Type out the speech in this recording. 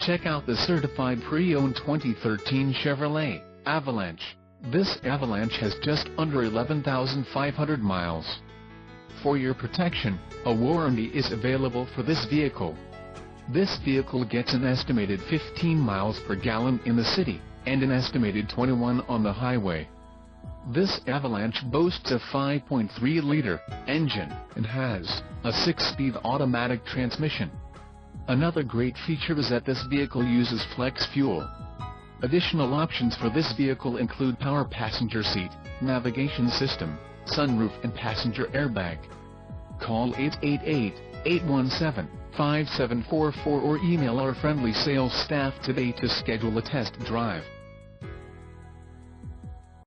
Check out the certified pre-owned 2013 Chevrolet Avalanche. This Avalanche has just under 11,500 miles. For your protection, a warranty is available for this vehicle. This vehicle gets an estimated 15 miles per gallon in the city, and an estimated 21 on the highway. This Avalanche boasts a 5.3-liter engine, and has a 6-speed automatic transmission. Another great feature is that this vehicle uses flex fuel. Additional options for this vehicle include power passenger seat, navigation system, sunroof and passenger airbag. Call 888-817-5744 or email our friendly sales staff today to schedule a test drive.